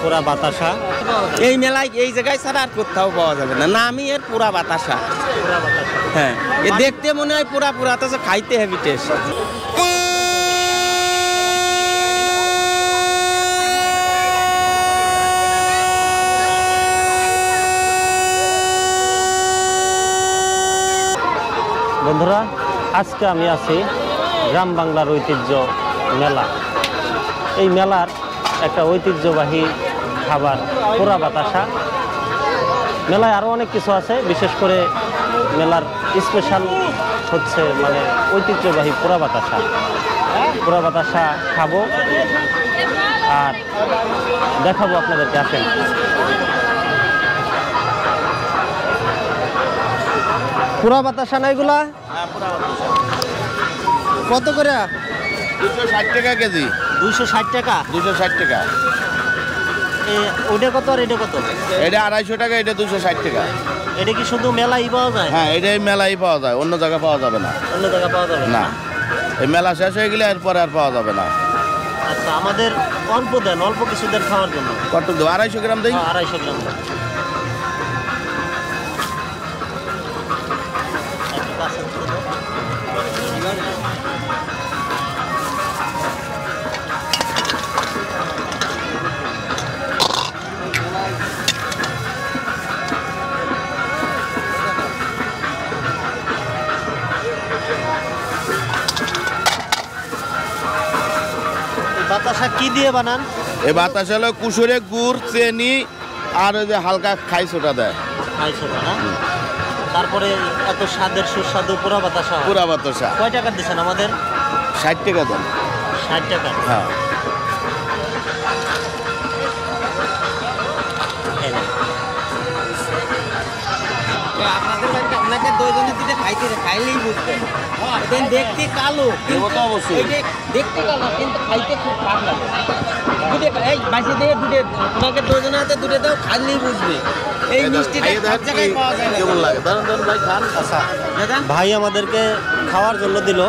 পুরা বাতাসা। এই মেলায় এই জায়গায় ছাড়া আর কোথাও পাওয়া যাবে না, নামই এর পুরা বাতাসা। হ্যাঁ, এ দেখতে মনে হয় পুরা পুরা, তো খাইতে হেভি টেস্ট। বন্ধুরা, আজকে আমি আছি গ্রাম বাংলার ঐতিহ্য মেলা। এই মেলার একটা ঐতিহ্যবাহী খাবার পোড়া বাতাসা। মেলায় আরও অনেক কিছু আছে, বিশেষ করে মেলার স্পেশাল হচ্ছে মানে ঐতিহ্যবাহী পোড়া বাতাসা। পোড়া বাতাসা খাবো আর দেখাবো আপনাদেরকে। আসেন। পোড়া বাতাসা না এগুলা? কত করে? 260 টাকা কেজি। 260 টাকা? 260 টাকা। ওইটা কত আর এটা কত? এটা 250 টাকা, এটা 260 টাকা। এটা কি শুধু মেলাই পাওয়া যায়? হ্যাঁ, এটাই মেলাই পাওয়া যায়, অন্য জায়গায় পাওয়া যাবে না। অন্য জায়গায় পাওয়া যাবে না, এই মেলা শেষ হয়ে গেলে এরপরে আর পাওয়া যাবে না। আচ্ছা, আমাদের অল্প দেন, অল্প কিছু দেন খাওয়ার জন্য। কত দেবো? 250 গ্রাম দেই। 250 গ্রাম দেন। বাতাসা কি দিয়ে বানান? এই বাতাসা হলো কুসুরে গুড়, চিনি আর ওই যে হালকা খাই সোটা দেয়। খাই সোটা না? তারপরে এত স্বাদের সুস্বাদু পুরা বাতাসা। পুরা বাতাসা কয় টাকা দিচ্ছেন আমাদের? 60 টাকা দেন। 60 টাকা? হ্যাঁ। আপনাকে দুইজনের দিকে খাইলেই বুঝবেন। দেখতে কালো, অবশ্যই দেখতে কালো কিন্তু খাইতে খুব ভালো লাগে। এই বাসি দিয়ে দুধে, আপনাকে দুজনের হাতে দুধে দাও, খাইলেই বুঝবে এই মিষ্টিটা সব জায়গায় পাওয়া যায় না। কেমন লাগে? দাঁড়ান ভাই, খান। আচ্ছা ভাই আমাদেরকে খাওয়ার জন্য দিল,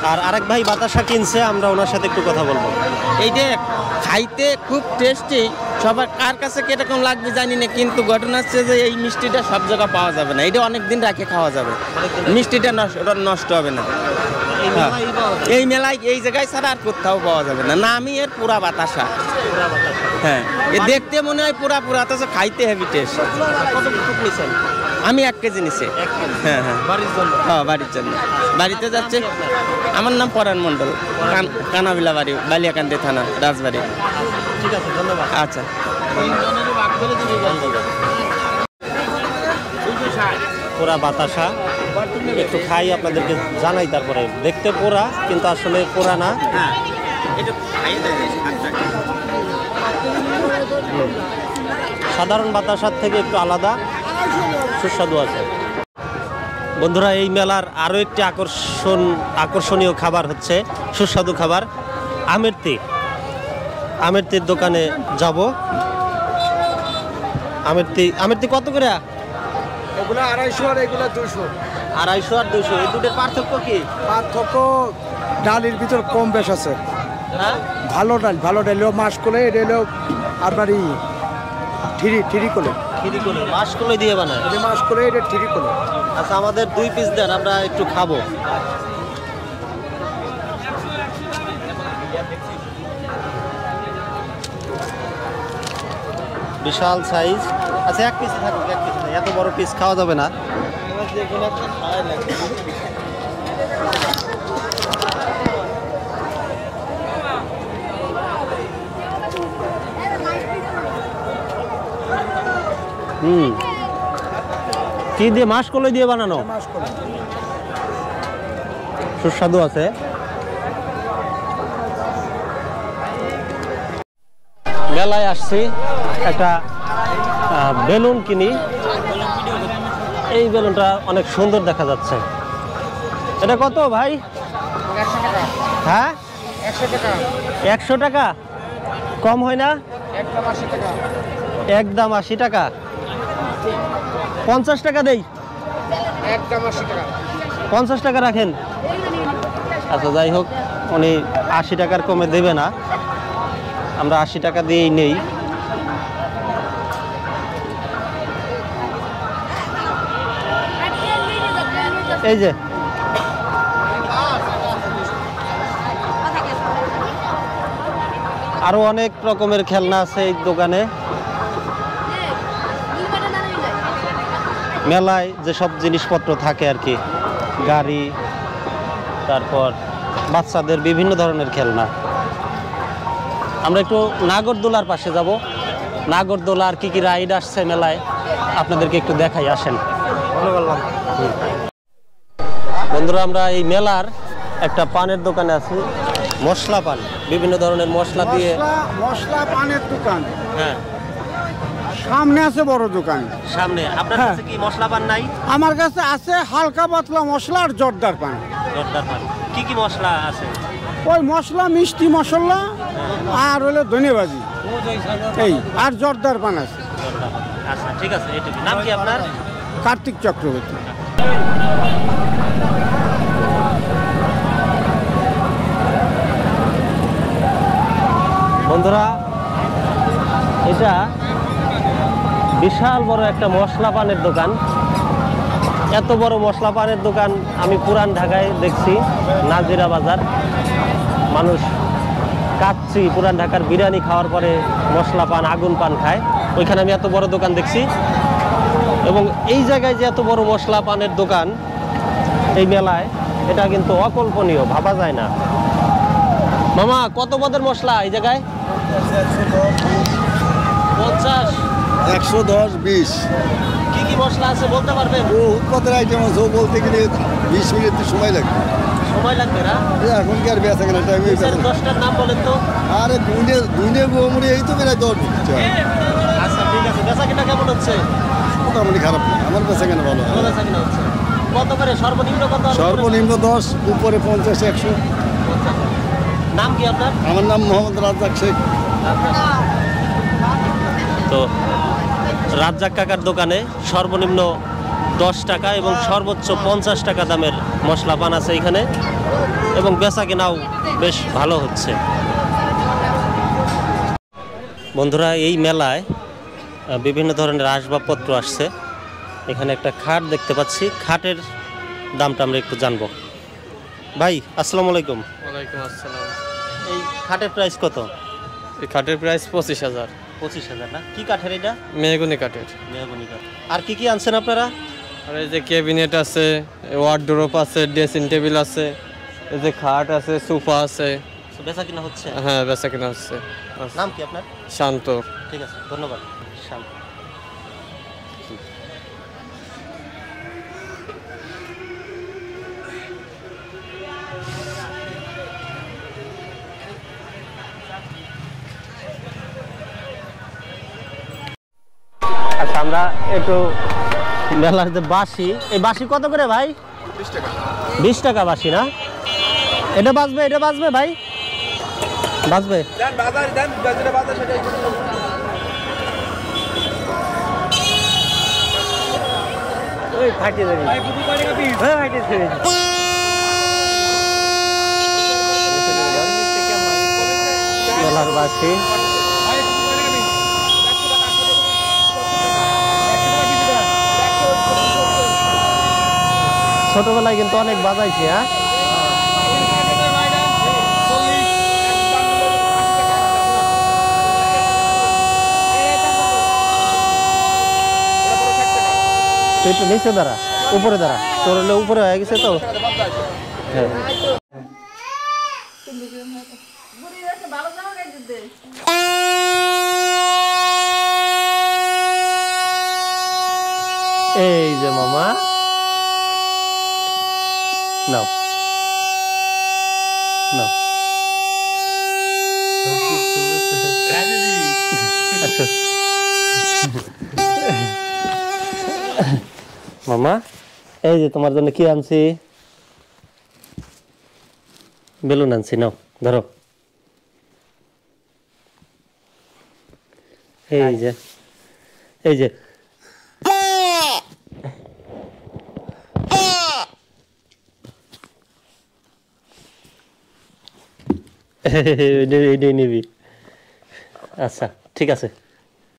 আর আরেক ভাই বাতাসা কিনছে, আমরা ওনার সাথে একটু কথা বলবো। এইটা খাইতে খুব টেস্টি, সবার কার কাছে কিরকম লাগবে জানি না, কিন্তু ঘটনা হচ্ছে যে এই মিষ্টিটা সব জায়গায় পাওয়া যাবে না। এটা অনেক দিন রাখে খাওয়া যাবে, মিষ্টিটা নষ্ট হবে না। এই মেলায় এই জায়গায় ছাড়া আর কোথাও পাওয়া যাবে না, নামই এর পুরা বাতাসা। হ্যাঁ, এ দেখতে মনে হয় পুরা পুরা, তো খাইতে হেভি টেস্ট। আমি 1 কেজি নিছি। হ্যাঁ হ্যাঁ, বাড়ির জন্য? হ্যাঁ, বাড়ির জন্য। বাড়িতে যাচ্ছে। আমার নাম পরাণ মণ্ডল, কানাবিলা বাড়ি, বালিয়াকান্দি থানা, রাজবাড়ি। ঠিক আছে, ধন্যবাদ। আচ্ছা। পোড়া বাতাসা একটু খাই, আপনাদেরকে জানাই। তারপরে দেখতে পোড়া, কিন্তু আসলে পোড়া না। সাধারণ বাতাসার থেকে একটু আলাদা, সুস্বাদু আছে। বন্ধুরা, এই মেলার আরও একটি আকর্ষণীয় খাবার হচ্ছে সুস্বাদু খাবার আমের তি। আমের তির দোকানে যাব। আমের তি কত করে? এগুলো 250 আর এগুলো 200। 250 আর 200, এই দুটোর পার্থক্য কি? পার্থক্য ডালের ভিতর কম বেশ আছে। হ্যাঁ, ভালো ডাল হলো মাস কোলে, এটা হলো আপনার ঠিরি কোলে। মাস কোলে দিয়ে বানায়? এটা মাস কোলে, এটা ঠিরি কোলে। আচ্ছা, আমাদের 2 পিস দেন, আমরা একটু খাবো। বিশাল সাইজ। আচ্ছা, 1 পিস থাকুক, 1 পিস, এত বড় পিস খাওয়া যাবে না। কি দিয়ে? মাসকলাই দিয়ে বানানো? সুস্বাদু আছে। মেলায় আসছি, একটা বেলুন কিনি। এই বেলুনটা অনেক সুন্দর দেখা যাচ্ছে। এটা কত ভাই? 100 টাকা। হ্যাঁ, 100 টাকা। 100 টাকা? কম হয় না? একদম 80 টাকা। একদম 80 টাকা? 50 টাকা দেই। একদম 80 টাকা। 50 টাকা রাখেন। আচ্ছা, যাই হোক, উনি 80 টাকার কমে দেবে না, আমরা 80 টাকা দিয়েই নেই। এই যে আরো অনেক রকমের খেলনা আছে এই দোকানে। মেলায় যেসব জিনিসপত্র থাকে আর কি, গাড়ি, তারপর বাচ্চাদের বিভিন্ন ধরনের খেলনা। আমরা একটু নাগরদোলার পাশে যাব। নাগরদোলা আর কি কি রাইড আসছে মেলায় আপনাদেরকে একটু দেখাই, আসেন। বন্ধুরা, আমরা এই মেলার একটা পানের দোকানে আছি, মশলা পান, বিভিন্ন ধরনের মশলা দিয়ে। মশলা পানের দোকান, হ্যাঁ, সামনে আছে বড় দোকান। সামনে আপনার কাছে কি মশলা পান নাই? আমার কাছে আছে হালকা পাতলা মশলা আর জর্দার পান। জর্দার পান, কি কি মশলা আছে? ওই মশলা মিষ্টি মশলা আর হলো ধনেবাজি, এই আর জর্দার পান আছে। জর্দার পান, আচ্ছা ঠিক আছে। এইটুকু। নাম কি আপনার? কার্তিক চক্রবর্তী। বন্ধুরা, এটা বিশাল বড় একটা মশলা পানের দোকান। এত বড় মশলা পানের দোকান আমি পুরান ঢাকায় দেখছি, নাজিরা বাজার। মানুষ কাচ্চি, পুরান ঢাকার বিরিয়ানি খাওয়ার পরে মশলা পান, আগুন পান খায়। ওইখানে আমি এত বড় দোকান দেখছি, এবং এই জায়গায় যে এত বড় মশলা পানের দোকান এই মেলায়, এটা কিন্তু অকল্পনীয়, ভাবা যায় না। মামা, কত পদের মশলা এই জায়গায়? 50, 110, 20 কি কি মশলা আছে বলতে পারবেন? বহুত পদের আইটেম আছে, বলতে গেলে 20 মিনিট তো সময় লাগবে। সময় লাগবে না? এখন কি আর বেচা কেনা টাইমে 10টার নাম বলেন তো। আরে দুনে গোমরি এই তো বেড়াই 10 আচ্ছা ঠিক আছে। বেচা কিনা কেমন হচ্ছে? মোটামুটি খারাপ না, আমার বেচা কেনা ভালো। ভালো বেচা কিনা হচ্ছে। কত করে সর্বনিম্ন কত? সর্বনিম্ন 10, উপরে 50, 100। নাম কি আপনার? আমার নাম মোহাম্মদ রাজ্জাক শেখ। তো রাজ্জাক কাকার দোকানে সর্বনিম্ন 10 টাকা এবং সর্বোচ্চ 50 টাকা দামের মশলা পান আছে এখানে, এবং বেচা কেনাও বেশ ভালো হচ্ছে। বন্ধুরা, এই মেলায় বিভিন্ন ধরনের আসবাবপত্র আসছে। এখানে একটা খাট দেখতে পাচ্ছি, খাটের দামটা আমরা একটু জানবো। ভাই, আসসালামু আলাইকুম। ওয়ালাইকুম আসসালাম। এই খাটের প্রাইস কত? এই খাটের প্রাইস 25,000। 25,000 না? কি কাঠের এটা? মেহগনি কাঠের। মেহগনি কাঠ। আর কি কি আনছেন আপনারা? আর এই যে ক্যাবিনেট আছে, ওয়ার্ডরোব আছে, ড্রেসিং টেবিল আছে, এই যে খাট আছে, সোফা আছে। বেচা কিনা হচ্ছে? হ্যাঁ, বেচা কিনা হচ্ছে। নাম কি আপনার? শান্ত। ঠিক আছে, ধন্যবাদ। শান্ত। আচ্ছা, আমরা একটু মেলার যে বাঁশি, এই বাঁশি কত করে ভাই? 20 টাকা বাঁশি না? এটা বাজবে, এটা বাজবে ভাই, বাজবে। মেলার বাঁশি ছোটবেলায় কিন্তু অনেক বাজাইছি। হ্যাঁ, একটু নিচে দাঁড়া, উপরে দাঁড়া, তোর হলে উপরে হয়ে গেছে তো। হ্যাঁ, এই যে মামা, নাও নাও। আচ্ছা মামা, এই যে তোমার জন্য কি আনছি, বেলুন আনছি, নাও ধরো। এই যে, এই যে এইটাই নিবি। আচ্ছা ঠিক আছে।